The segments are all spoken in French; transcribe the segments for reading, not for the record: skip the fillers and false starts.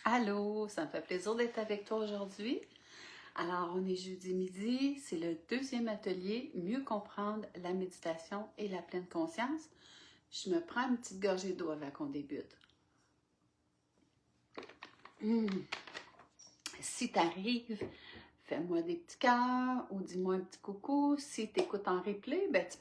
Allô, ça me fait plaisir d'être avec toi aujourd'hui. Alors, on est jeudi midi, c'est le deuxième atelier, mieux comprendre la méditation et la pleine conscience. Je me prends une petite gorgée d'eau avant qu'on débute. Si t'arrives, fais-moi des petits cœurs ou dis-moi un petit coucou. Si tu écoutes en replay, ben, tu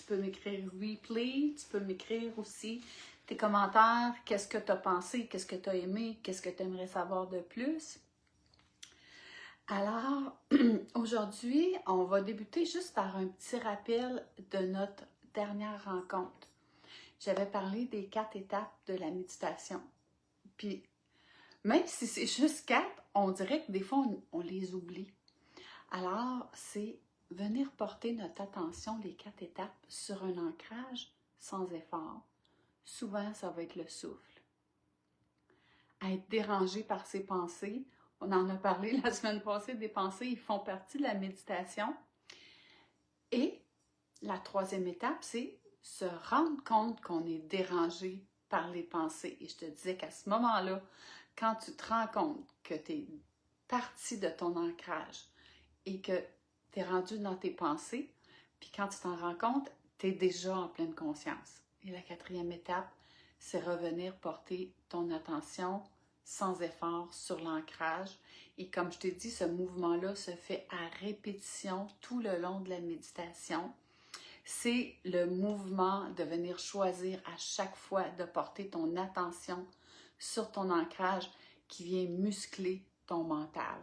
peux m'écrire replay, tu peux m'écrire aussi tes commentaires, qu'est-ce que tu as pensé, qu'est-ce que tu as aimé, qu'est-ce que tu aimerais savoir de plus. Alors, aujourd'hui, on va débuter juste par un petit rappel de notre dernière rencontre. J'avais parlé des 4 étapes de la méditation. Puis, même si c'est juste 4, on dirait que des fois, on les oublie. Alors, c'est venir porter notre attention, les 4 étapes, sur un ancrage sans effort. Souvent, ça va être le souffle. À être dérangé par ses pensées. On en a parlé la semaine passée, des pensées, ils font partie de la méditation. Et la troisième étape, c'est se rendre compte qu'on est dérangé par les pensées. Et je te disais qu'à ce moment-là, quand tu te rends compte que tu es parti de ton ancrage et que tu es rendu dans tes pensées, puis quand tu t'en rends compte, tu es déjà en pleine conscience. Et la quatrième étape, c'est revenir porter ton attention sans effort sur l'ancrage. Et comme je t'ai dit, ce mouvement-là se fait à répétition tout le long de la méditation. C'est le mouvement de venir choisir à chaque fois de porter ton attention sur ton ancrage qui vient muscler ton mental.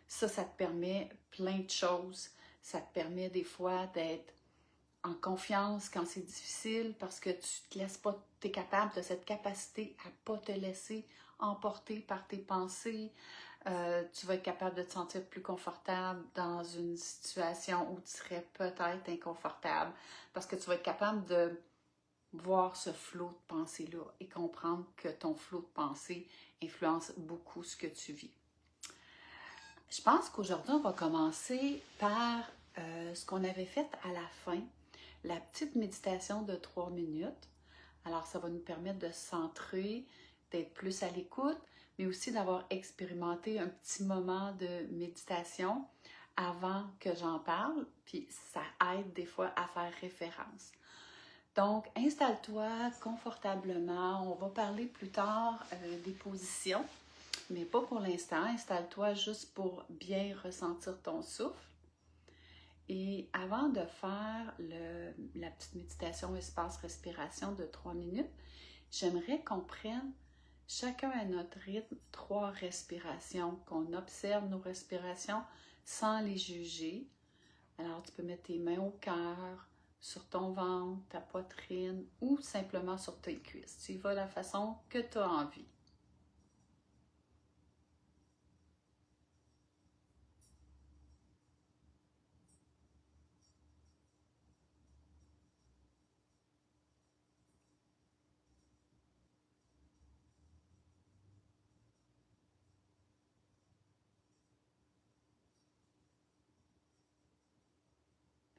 Ça te permet plein de choses. Ça te permet des fois d'être en confiance quand c'est difficile parce que tu te laisses pas, tu es capable de cette capacité à pas te laisser emporter par tes pensées. Tu vas être capable de te sentir plus confortable dans une situation où tu serais peut-être inconfortable parce que tu vas être capable de voir ce flot de pensée-là et comprendre que ton flot de pensée influence beaucoup ce que tu vis. Je pense qu'aujourd'hui, on va commencer par ce qu'on avait fait à la fin, la petite méditation de 3 minutes. Alors, ça va nous permettre de se centrer, d'être plus à l'écoute, mais aussi d'avoir expérimenté un petit moment de méditation avant que j'en parle, puis ça aide des fois à faire référence. Donc, installe-toi confortablement. On va parler plus tard des positions, mais pas pour l'instant. Installe-toi juste pour bien ressentir ton souffle. Et avant de faire la petite méditation espace-respiration de 3 minutes, j'aimerais qu'on prenne chacun à notre rythme 3 respirations, qu'on observe nos respirations sans les juger. Alors, tu peux mettre tes mains au cœur, sur ton ventre, ta poitrine ou simplement sur tes cuisses. Tu y vas de la façon que tu as envie.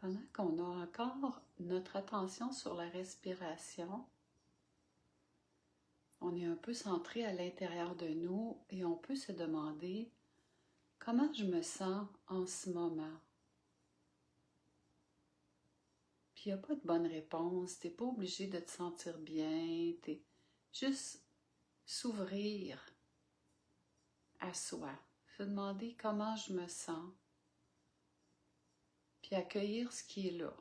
Pendant qu'on a encore notre attention sur la respiration, on est un peu centré à l'intérieur de nous et on peut se demander comment je me sens en ce moment. Puis il n'y a pas de bonne réponse, tu n'es pas obligé de te sentir bien, t'es juste s'ouvrir à soi, se demander comment je me sens, puis accueillir ce qui est là.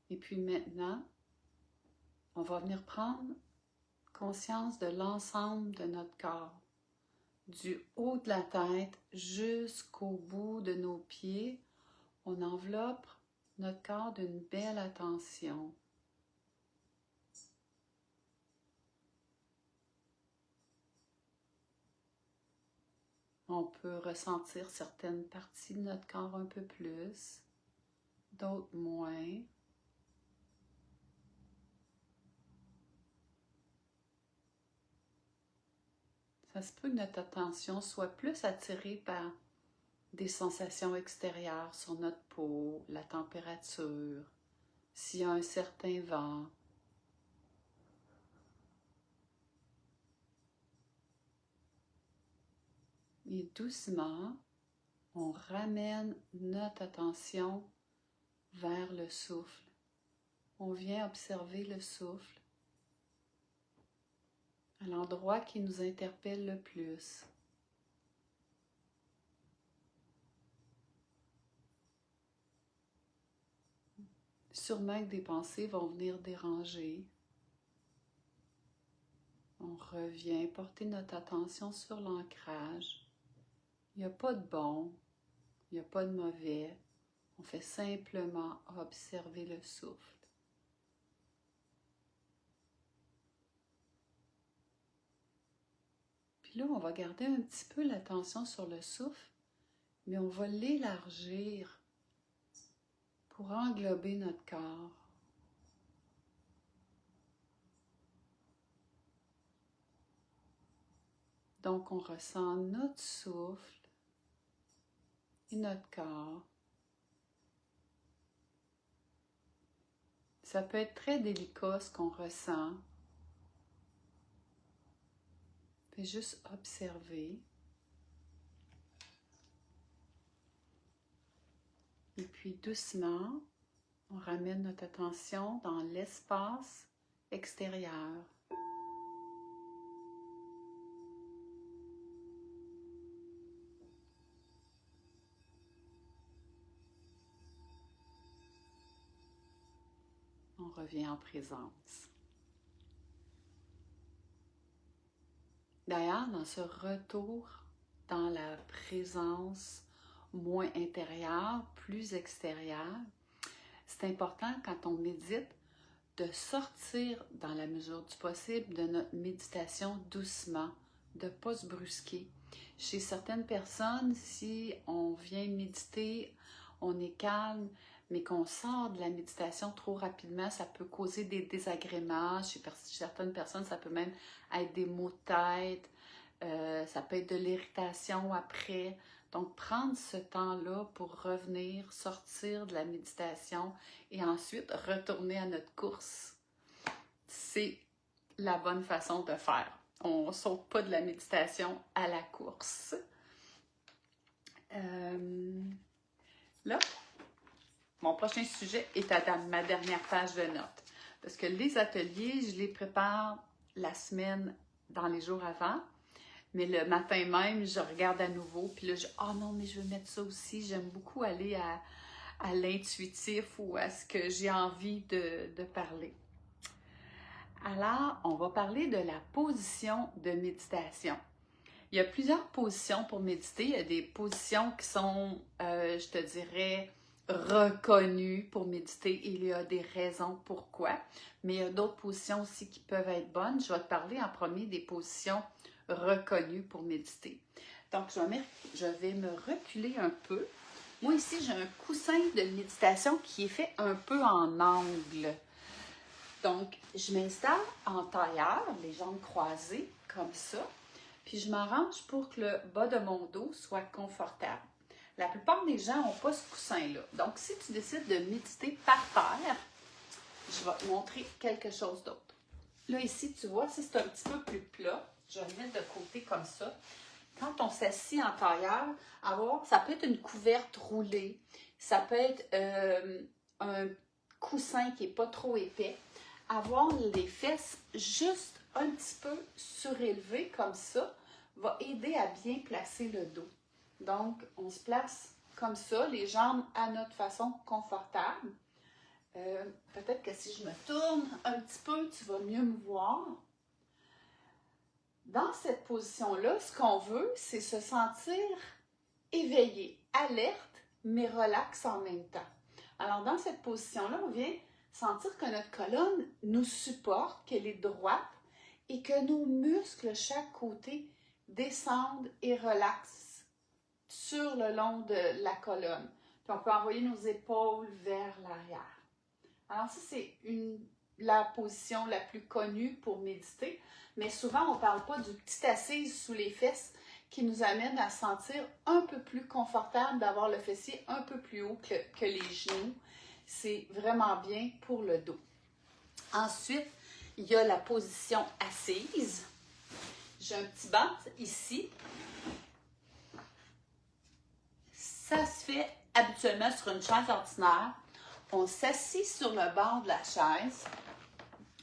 Et puis maintenant, on va venir prendre conscience de l'ensemble de notre corps, du haut de la tête jusqu'au bout de nos pieds. On enveloppe notre corps d'une belle attention. On peut ressentir certaines parties de notre corps un peu plus, d'autres moins. Ça se peut que notre attention soit plus attirée par des sensations extérieures sur notre peau, la température, s'il y a un certain vent. Et doucement, on ramène notre attention vers le souffle. On vient observer le souffle à l'endroit qui nous interpelle le plus. Sûrement que des pensées vont venir déranger. On revient porter notre attention sur l'ancrage. Il n'y a pas de bon, il n'y a pas de mauvais. On fait simplement observer le souffle. Puis là, on va garder un petit peu l'attention sur le souffle, mais on va l'élargir pour englober notre corps. Donc, on ressent notre souffle et notre corps. Ça peut être très délicat ce qu'on ressent. Fais juste observer. Et puis doucement, on ramène notre attention dans l'espace extérieur. On revient en présence. D'ailleurs, dans ce retour dans la présence moins intérieure, plus extérieure, c'est important quand on médite de sortir dans la mesure du possible de notre méditation doucement, de ne pas se brusquer. Chez certaines personnes, si on vient méditer, on est calme, mais qu'on sort de la méditation trop rapidement, ça peut causer des désagréments. Chez certaines personnes, ça peut même être des maux de tête, ça peut être de l'irritation après. Donc, prendre ce temps-là pour revenir, sortir de la méditation et ensuite retourner à notre course, c'est la bonne façon de faire. On ne saute pas de la méditation à la course. Là, mon prochain sujet est à ma dernière page de notes. Parce que les ateliers, je les prépare la semaine dans les jours avant. Mais le matin même, je regarde à nouveau. Puis là, oh non, mais je veux mettre ça aussi. J'aime beaucoup aller à l'intuitif ou à ce que j'ai envie de parler. Alors, on va parler de la position de méditation. Il y a plusieurs positions pour méditer. Il y a des positions qui sont, je te dirais, reconnues pour méditer. Et il y a des raisons pourquoi. Mais il y a d'autres positions aussi qui peuvent être bonnes. Je vais te parler en premier des positions reconnues pour méditer. Donc, je vais me reculer un peu. Moi, ici, j'ai un coussin de méditation qui est fait un peu en angle. Donc, je m'installe en tailleur, les jambes croisées, comme ça. Puis, je m'arrange pour que le bas de mon dos soit confortable. La plupart des gens n'ont pas ce coussin-là. Donc, si tu décides de méditer par terre, je vais te montrer quelque chose d'autre. Là, ici, tu vois, si c'est un petit peu plus plat, je vais le mettre de côté comme ça. Quand on s'assit en tailleur, ça peut être une couverte roulée, ça peut être un coussin qui n'est pas trop épais. Avoir les fesses juste un petit peu surélevées comme ça va aider à bien placer le dos. Donc, on se place comme ça, les jambes à notre façon confortable. Peut-être que si je me tourne un petit peu, tu vas mieux me voir. Dans cette position-là, ce qu'on veut, c'est se sentir éveillé, alerte, mais relax en même temps. Alors, dans cette position-là, on vient sentir que notre colonne nous supporte, qu'elle est droite et que nos muscles, chaque côté, descendent et relaxent sur le long de la colonne. Puis on peut envoyer nos épaules vers l'arrière. Alors ça, c'est la position la plus connue pour méditer, mais souvent on ne parle pas du petit assise sous les fesses qui nous amène à se sentir un peu plus confortable d'avoir le fessier un peu plus haut que les genoux. C'est vraiment bien pour le dos. Ensuite, il y a la position assise. J'ai un petit banc ici. Ça se fait habituellement sur une chaise ordinaire. On s'assit sur le bord de la chaise.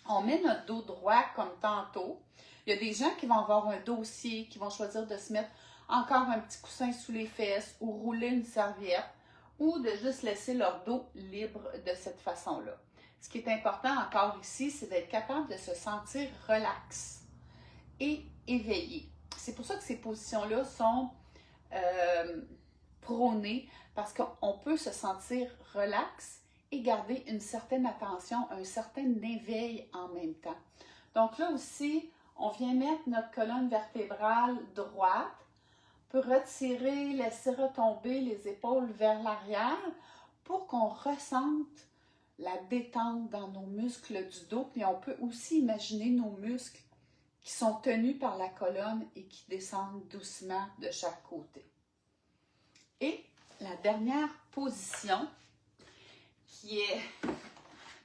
On met notre dos droit comme tantôt. Il y a des gens qui vont avoir un dossier, qui vont choisir de se mettre encore un petit coussin sous les fesses ou rouler une serviette ou de juste laisser leur dos libre de cette façon-là. Ce qui est important encore ici, c'est d'être capable de se sentir relax et éveillé. C'est pour ça que ces positions-là sont prônées parce qu'on peut se sentir relax et garder une certaine attention, un certain éveil en même temps. Donc là aussi, on vient mettre notre colonne vertébrale droite, on peut retirer, laisser retomber les épaules vers l'arrière pour qu'on ressente la détente dans nos muscles du dos. Puis on peut aussi imaginer nos muscles qui sont tenus par la colonne et qui descendent doucement de chaque côté. Et la dernière position, qui est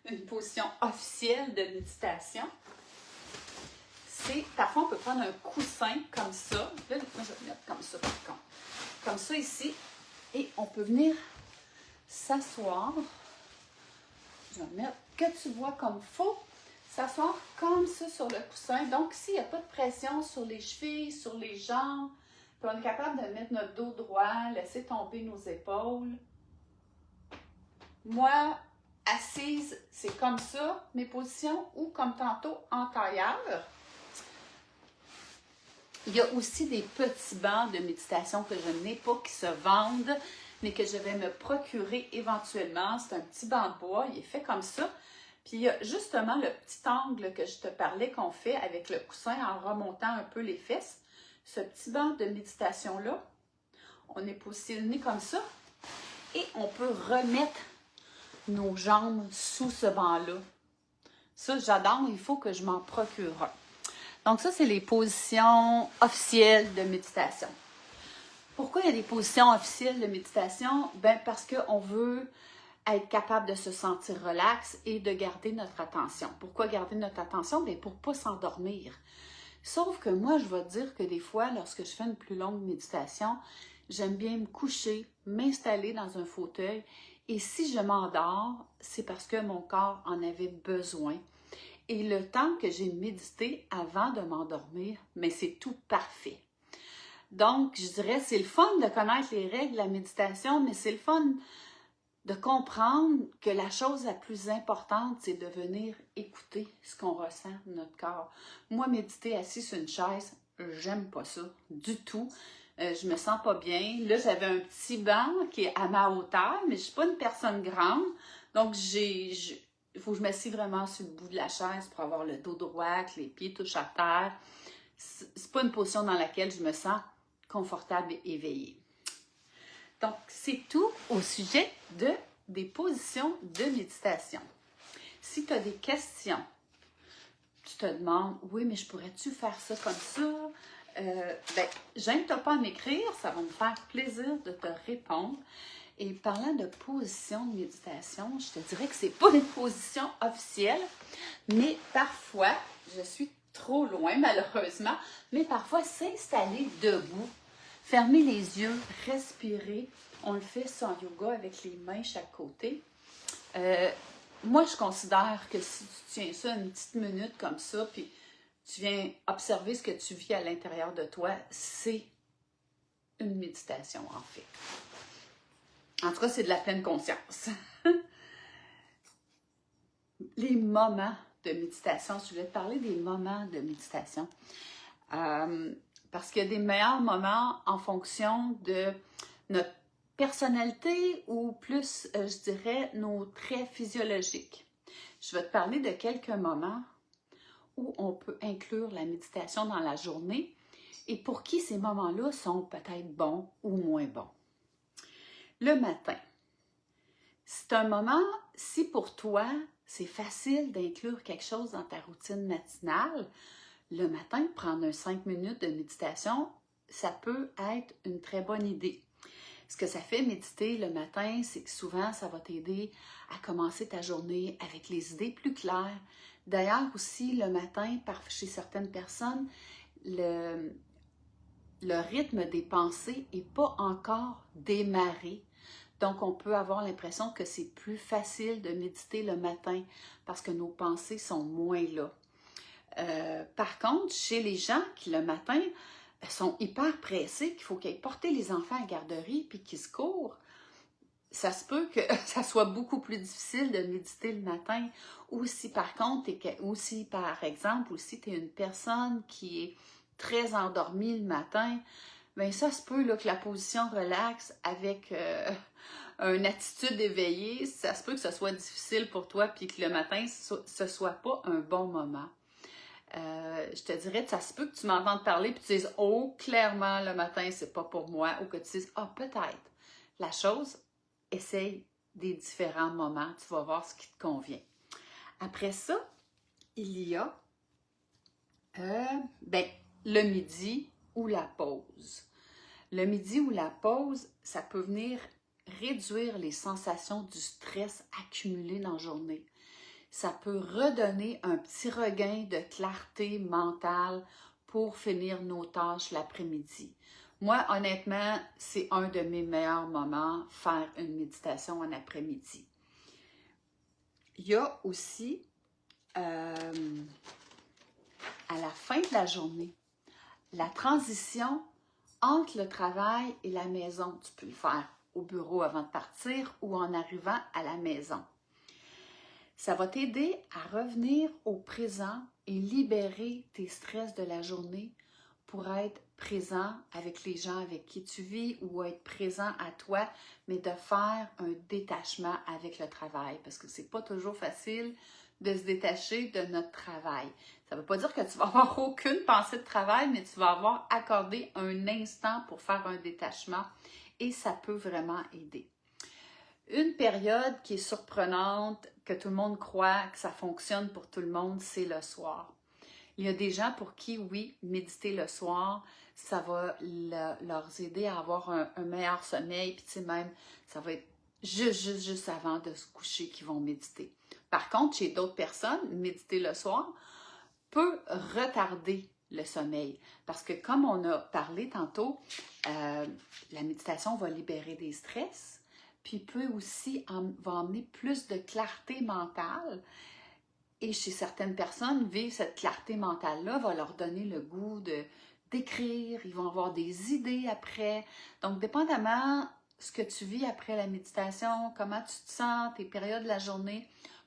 une position officielle de méditation, c'est, parfois on peut prendre un coussin comme ça. Là, moi je vais le mettre comme ça par contre. Comme ça ici. Et on peut venir s'asseoir. Je vais le mettre que tu vois comme faux. S'asseoir comme ça sur le coussin. Donc ici, il n'y a pas de pression sur les chevilles, sur les jambes. Puis on est capable de mettre notre dos droit, laisser tomber nos épaules. Moi, assise, c'est comme ça, mes positions, ou comme tantôt, en tailleur. Il y a aussi des petits bancs de méditation que je n'ai pas, qui se vendent, mais que je vais me procurer éventuellement. C'est un petit banc de bois, il est fait comme ça. Puis il y a justement le petit angle que je te parlais qu'on fait avec le coussin en remontant un peu les fesses. Ce petit banc de méditation-là, on est positionné comme ça et on peut remettre nos jambes sous ce banc-là. Ça, j'adore, il faut que je m'en procure un. Donc ça, c'est les positions officielles de méditation. Pourquoi il y a des positions officielles de méditation? Ben parce qu'on veut être capable de se sentir relax et de garder notre attention. Pourquoi garder notre attention? Bien, pour ne pas s'endormir. Sauf que moi, je vais te dire que des fois, lorsque je fais une plus longue méditation, j'aime bien me coucher, m'installer dans un fauteuil. Et si je m'endors, c'est parce que mon corps en avait besoin. Et le temps que j'ai médité avant de m'endormir, mais c'est tout parfait. Donc, je dirais, c'est le fun de connaître les règles de la méditation, mais c'est le fun de comprendre que la chose la plus importante, c'est de venir écouter ce qu'on ressent de notre corps. Moi, méditer assis sur une chaise, j'aime pas ça du tout. Je me sens pas bien. Là, j'avais un petit banc qui est à ma hauteur, mais je suis pas une personne grande. Donc, il faut que je m'assieds vraiment sur le bout de la chaise pour avoir le dos droit, que les pieds touchent à terre. C'est pas une position dans laquelle je me sens confortable et éveillée. Donc, c'est tout au sujet des positions de méditation. Si tu as des questions, tu te demandes, oui, mais je pourrais-tu faire ça comme ça? Gêne-toi pas à m'écrire, ça va me faire plaisir de te répondre. Et parlant de position de méditation, je te dirais que ce n'est pas une position officielle, mais parfois, je suis trop loin malheureusement, mais parfois s'installer debout, fermer les yeux, respirer. On le fait sans yoga avec les mains chaque côté. Moi, je considère que si tu tiens ça une petite minute comme ça, puis tu viens observer ce que tu vis à l'intérieur de toi, c'est une méditation en fait. En tout cas, c'est de la pleine conscience. Les moments de méditation, je voulais te parler des moments de méditation. Parce qu'il y a des meilleurs moments en fonction de notre personnalité ou plus, je dirais, nos traits physiologiques. Je vais te parler de quelques moments où on peut inclure la méditation dans la journée et pour qui ces moments-là sont peut-être bons ou moins bons. Le matin, c'est un moment, si pour toi, c'est facile d'inclure quelque chose dans ta routine matinale, le matin, prendre 5 minutes de méditation, ça peut être une très bonne idée. Ce que ça fait méditer le matin, c'est que souvent, ça va t'aider à commencer ta journée avec les idées plus claires. D'ailleurs, aussi, le matin, chez certaines personnes, le rythme des pensées n'est pas encore démarré. Donc, on peut avoir l'impression que c'est plus facile de méditer le matin parce que nos pensées sont moins là. Par contre, chez les gens qui, le matin, sont hyper pressés, qu'il faut qu'ils aillent porter les enfants à la garderie puis qu'ils se courent, ça se peut que ça soit beaucoup plus difficile de méditer le matin. Ou si, par contre, ou si, par exemple, si tu es une personne qui est très endormie le matin, bien ça se peut là, que la position relaxe avec une attitude éveillée, ça se peut que ce soit difficile pour toi puis que le matin, ce soit pas un bon moment. Je te dirais, ça se peut que tu m'entendes parler puis tu dises « Oh, clairement, le matin, c'est pas pour moi » ou que tu dises « Ah, peut-être. » La chose, essaye des différents moments, tu vas voir ce qui te convient. Après ça, il y a le midi ou la pause. Le midi ou la pause, ça peut venir réduire les sensations du stress accumulé dans la journée. Ça peut redonner un petit regain de clarté mentale pour finir nos tâches l'après-midi. Moi, honnêtement, c'est un de mes meilleurs moments, faire une méditation en après-midi. Il y a aussi, à la fin de la journée, la transition entre le travail et la maison. Tu peux le faire au bureau avant de partir ou en arrivant à la maison. Ça va t'aider à revenir au présent et libérer tes stress de la journée pour être présent avec les gens avec qui tu vis ou être présent à toi, mais de faire un détachement avec le travail parce que c'est pas toujours facile de se détacher de notre travail. Ça ne veut pas dire que tu vas avoir aucune pensée de travail, mais tu vas avoir accordé un instant pour faire un détachement et ça peut vraiment aider. Une période qui est surprenante, que tout le monde croit que ça fonctionne pour tout le monde, c'est le soir. Il y a des gens pour qui, oui, méditer le soir, ça va leur aider à avoir un meilleur sommeil, puis tu sais même, ça va être juste avant de se coucher qu'ils vont méditer. Par contre, chez d'autres personnes, méditer le soir peut retarder le sommeil. Parce que comme on a parlé tantôt, la méditation va libérer des stress, puis peut aussi va emmener plus de clarté mentale. Et chez certaines personnes, vivre cette clarté mentale-là va leur donner le goût d'écrire, ils vont avoir des idées après. Donc, dépendamment ce que tu vis après la méditation, comment tu te sens, tes périodes de la journée,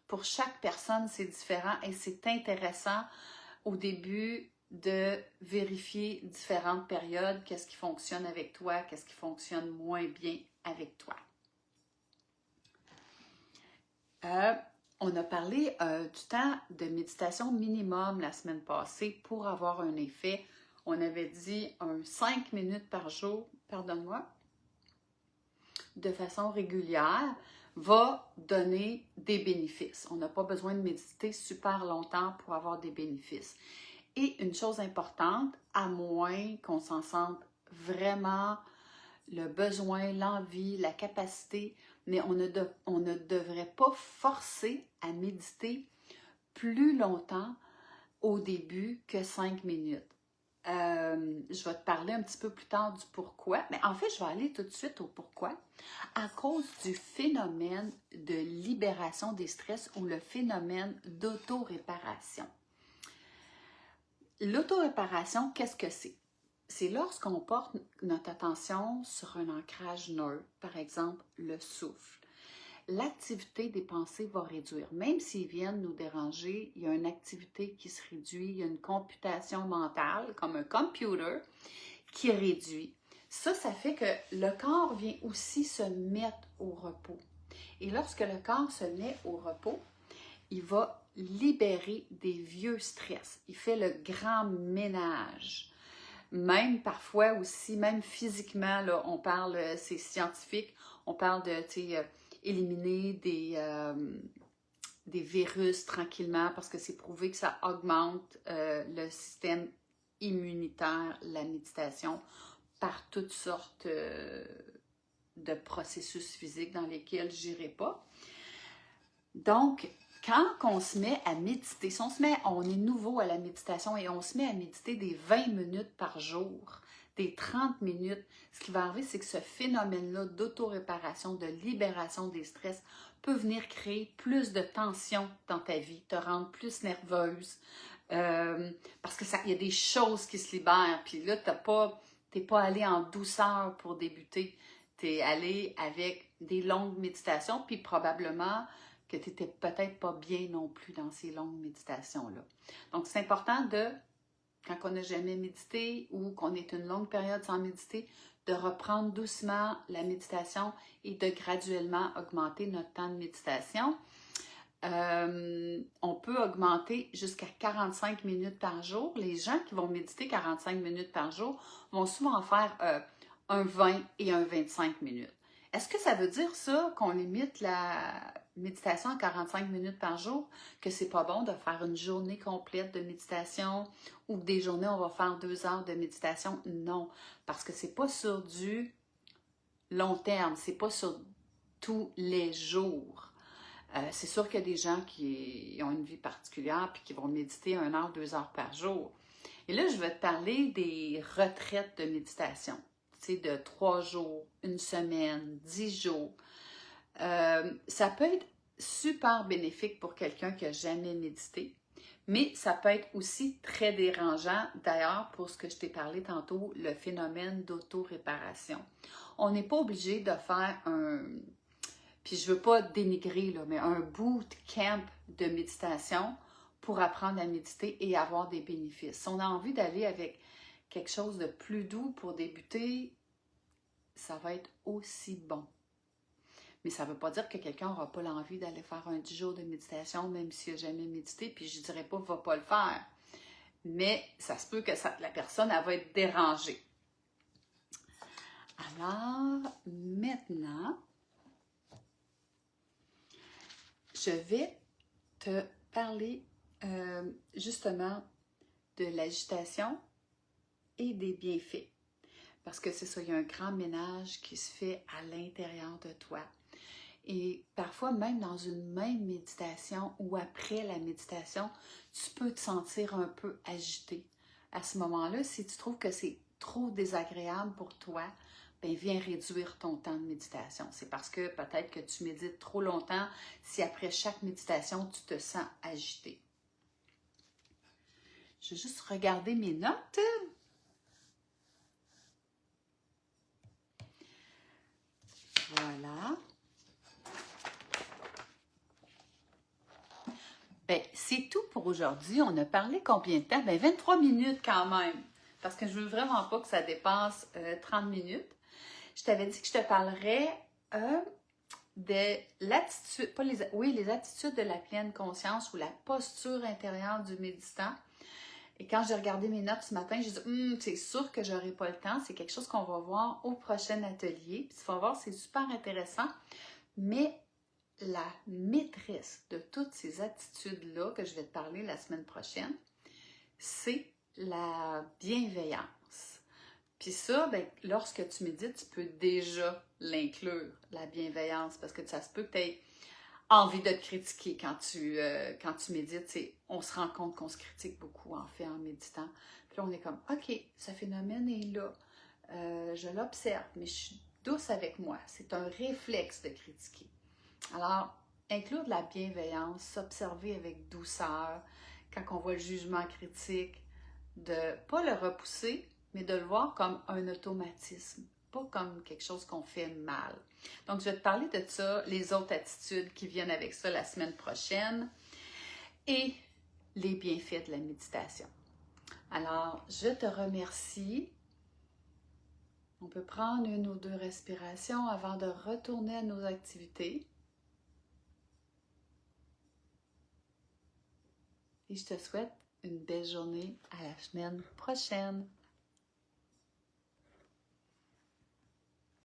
pour chaque personne, c'est différent et c'est intéressant au début de vérifier différentes périodes, qu'est-ce qui fonctionne avec toi, qu'est-ce qui fonctionne moins bien avec toi. On a parlé du temps de méditation minimum la semaine passée pour avoir un effet. On avait dit 5 minutes par jour, de façon régulière, va donner des bénéfices. On n'a pas besoin de méditer super longtemps pour avoir des bénéfices. Et une chose importante, à moins qu'on s'en sente vraiment le besoin, l'envie, la capacité, mais on ne devrait pas forcer à méditer plus longtemps au début que 5 minutes. Je vais te parler un petit peu plus tard du pourquoi, mais en fait, je vais aller tout de suite au pourquoi. À cause du phénomène de libération des stress ou le phénomène d'auto-réparation. L'auto-réparation, qu'est-ce que c'est? C'est lorsqu'on porte notre attention sur un ancrage neutre, par exemple le souffle. L'activité des pensées va réduire. Même s'ils viennent nous déranger, il y a une activité qui se réduit, il y a une computation mentale, comme un computer, qui réduit. Ça fait que le corps vient aussi se mettre au repos. Et lorsque le corps se met au repos, il va libérer des vieux stress. Il fait le grand ménage. Même parfois aussi, même physiquement, là, on parle, c'est scientifique, on parle de éliminer des virus tranquillement parce que c'est prouvé que ça augmente le système immunitaire, la méditation, par toutes sortes de processus physiques dans lesquels je n'irai pas. Donc, quand on se met à méditer, si on est nouveau à la méditation et on se met à méditer des 20 minutes par jour, des 30 minutes, ce qui va arriver, c'est que ce phénomène-là d'auto-réparation, de libération des stress peut venir créer plus de tension dans ta vie, te rendre plus nerveuse, parce que il y a des choses qui se libèrent, puis là, t'es pas allé en douceur pour débuter, tu es allé avec des longues méditations, puis probablement que tu n'étais peut-être pas bien non plus dans ces longues méditations-là. Donc, c'est important quand on n'a jamais médité ou qu'on est une longue période sans méditer, de reprendre doucement la méditation et de graduellement augmenter notre temps de méditation. On peut augmenter jusqu'à 45 minutes par jour. Les gens qui vont méditer 45 minutes par jour vont souvent faire un 20 et un 25 minutes. Est-ce que ça veut dire ça, qu'on limite la méditation à 45 minutes par jour, que c'est pas bon de faire une journée complète de méditation ou des journées où on va faire 2 heures de méditation? Non, parce que c'est pas sur du long terme, c'est pas sur tous les jours. C'est sûr qu'il y a des gens qui ont une vie particulière puis qui vont méditer 1 heure, 2 heures par jour. Et là, je vais te parler des retraites de méditation. Tu sais, de 3 jours, 1 semaine, 10 jours. Ça peut être super bénéfique pour quelqu'un qui n'a jamais médité, mais ça peut être aussi très dérangeant, d'ailleurs, pour ce que je t'ai parlé tantôt, le phénomène d'auto-réparation. On n'est pas obligé de faire puis je ne veux pas dénigrer, là, mais un bootcamp de méditation pour apprendre à méditer et avoir des bénéfices. Si on a envie d'aller avec quelque chose de plus doux pour débuter, ça va être aussi bon. Mais ça ne veut pas dire que quelqu'un n'aura pas l'envie d'aller faire un 10 jours de méditation, même s'il n'a jamais médité, puis je ne dirais pas qu'il ne va pas le faire. Mais ça se peut que la personne, elle va être dérangée. Alors, maintenant, je vais te parler justement de l'agitation et des bienfaits. Parce que c'est ça, il y a un grand ménage qui se fait à l'intérieur de toi. Et parfois, même dans une même méditation ou après la méditation, tu peux te sentir un peu agité. À ce moment-là, si tu trouves que c'est trop désagréable pour toi, bien, viens réduire ton temps de méditation. C'est parce que peut-être que tu médites trop longtemps si après chaque méditation, tu te sens agité. Je vais juste regarder mes notes. Voilà. Bien, c'est tout pour aujourd'hui. On a parlé combien de temps? Bien, 23 minutes quand même. Parce que je veux vraiment pas que ça dépasse 30 minutes. Je t'avais dit que je te parlerais de l'attitude, les attitudes de la pleine conscience ou la posture intérieure du méditant. Et quand j'ai regardé mes notes ce matin, j'ai dit, c'est sûr que j'aurai pas le temps. C'est quelque chose qu'on va voir au prochain atelier. Puis, tu vas voir, c'est super intéressant. Mais la maîtresse de toutes ces attitudes-là que je vais te parler la semaine prochaine, c'est la bienveillance. Puis ça, bien, lorsque tu médites, tu peux déjà l'inclure, la bienveillance, parce que ça se peut que tu aies envie de te critiquer quand tu médites. On se rend compte qu'on se critique beaucoup, en fait, en méditant. Puis là, on est comme, OK, ce phénomène est là. Je l'observe, mais je suis douce avec moi. C'est un réflexe de critiquer. Alors, inclure de la bienveillance, s'observer avec douceur, quand on voit le jugement critique, de ne pas le repousser, mais de le voir comme un automatisme, pas comme quelque chose qu'on fait mal. Donc, je vais te parler de ça, les autres attitudes qui viennent avec ça la semaine prochaine et les bienfaits de la méditation. Alors, je te remercie. On peut prendre 1 ou 2 respirations avant de retourner à nos activités. Et je te souhaite une belle journée à la semaine prochaine.